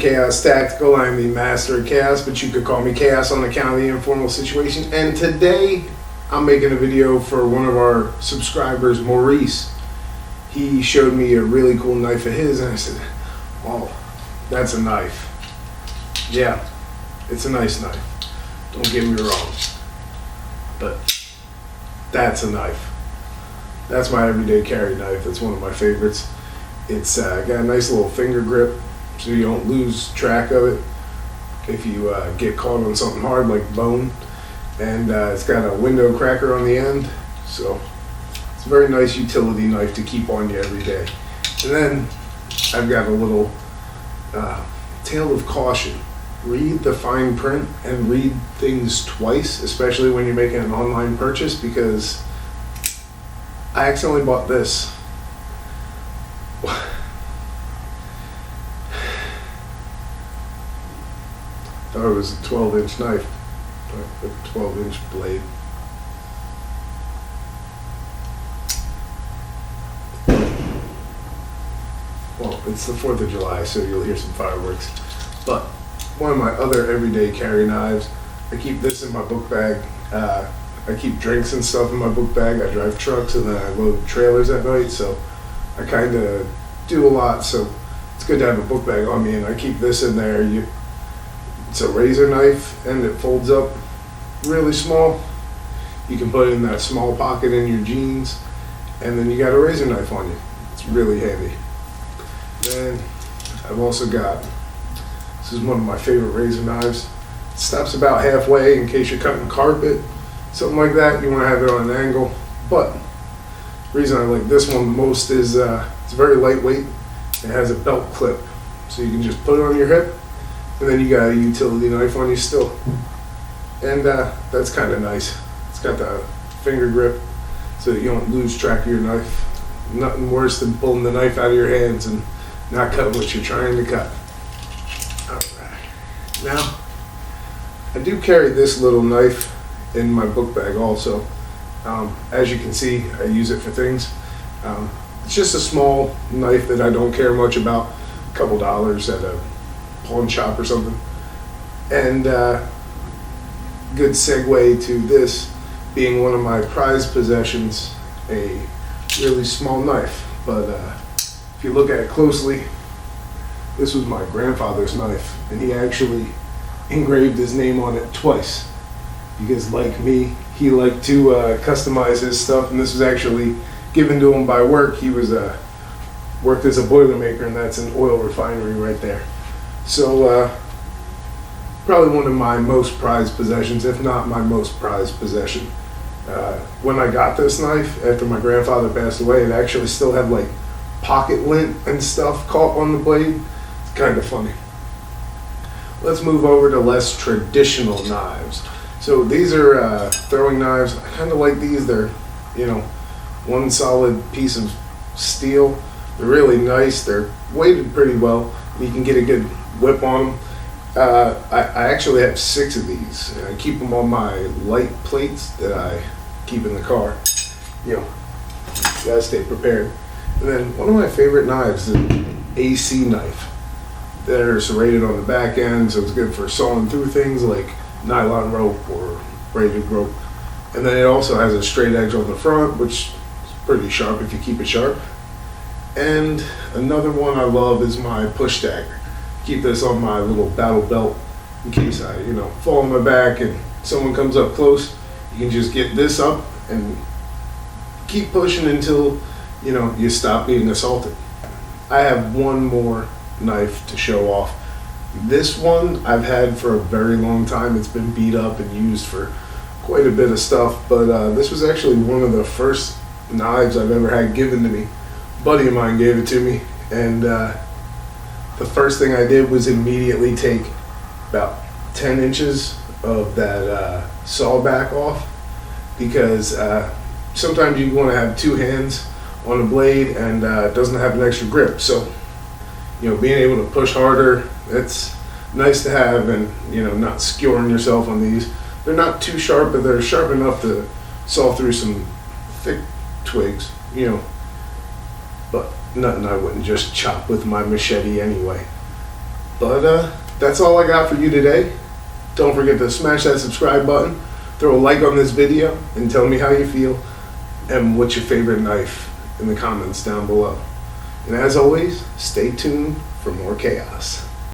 Chaos Tactical. I'm the master of chaos, but you could call me Chaos on account of the informal situation. And today, I'm making a video for one of our subscribers, Maurice. He showed me a really cool knife of his, and I said, oh, that's a knife. Yeah, it's a nice knife. Don't get me wrong. But that's a knife. That's my everyday carry knife. That's one of my favorites. It's got a nice little finger grip, so you don't lose track of it if you get caught on something hard like bone. And it's got a window cracker on the end, so it's a very nice utility knife to keep on you every day. And then I've got a little tale of caution. Read the fine print and read things twice, especially when you're making an online purchase, because I accidentally bought this. Thought it was a 12-inch knife, a 12-inch blade. Well, it's the 4th of July, so you'll hear some fireworks. But one of my other everyday carry knives, I keep this in my book bag. I keep drinks and stuff in my book bag. I drive trucks and then I load trailers at night, so I kind of do a lot, so it's good to have a book bag on me, and I keep this in there. It's a razor knife, and it folds up really small. You can put it in that small pocket in your jeans, and then you got a razor knife on you. It's really handy. Then I've also got, this is one of my favorite razor knives. It stops about halfway in case you're cutting carpet, something like that. You want to have it on an angle. But the reason I like this one the most is it's very lightweight. It has a belt clip, so you can just put it on your hip, and then you got a utility knife on you still. And that's kind of nice. It's got the finger grip so that you don't lose track of your knife. Nothing worse than pulling the knife out of your hands and not cutting what you're trying to cut. Alright. Now, I do carry this little knife in my book bag also. As you can see, I use it for things. It's just a small knife that I don't care much about. A couple dollars at a pawn shop or something. And good segue to this being one of my prized possessions, a really small knife. But if you look at it closely, this was my grandfather's knife, and he actually engraved his name on it twice, because like me, he liked to customize his stuff, and this was actually given to him by work. He was worked as a Boilermaker, and that's an oil refinery right there. So probably one of my most prized possessions, if not my most prized possession. When I got this knife after my grandfather passed away, it actually still had like pocket lint and stuff caught on the blade. It's kind of funny. Let's move over to less traditional knives. So these are throwing knives. I kind of like these. They're, one solid piece of steel. They're really nice. They're weighted pretty well. You can get a good whip on them. I actually have 6 of these. I keep them on my light plates that I keep in the car. You gotta stay prepared. And then one of my favorite knives is an AC knife. They're serrated on the back end, so it's good for sawing through things like nylon rope or braided rope. And then it also has a straight edge on the front, which is pretty sharp if you keep it sharp. And another one I love is my push dagger. Keep this on my little battle belt in case I, fall on my back and someone comes up close. You can just get this up and keep pushing until, you stop being assaulted. I have one more knife to show off. This one I've had for a very long time. It's been beat up and used for quite a bit of stuff, but this was actually one of the first knives I've ever had given to me. A buddy of mine gave it to me, and the first thing I did was immediately take about 10 inches of that saw back off, because sometimes you want to have 2 hands on a blade and it doesn't have an extra grip. So, being able to push harder, it's nice to have, and, not skewering yourself on these. They're not too sharp, but they're sharp enough to saw through some thick twigs, but nothing I wouldn't just chop with my machete anyway. But that's all I got for you today. Don't forget to smash that subscribe button, throw a like on this video, and tell me how you feel and what's your favorite knife in the comments down below. And as always, stay tuned for more chaos.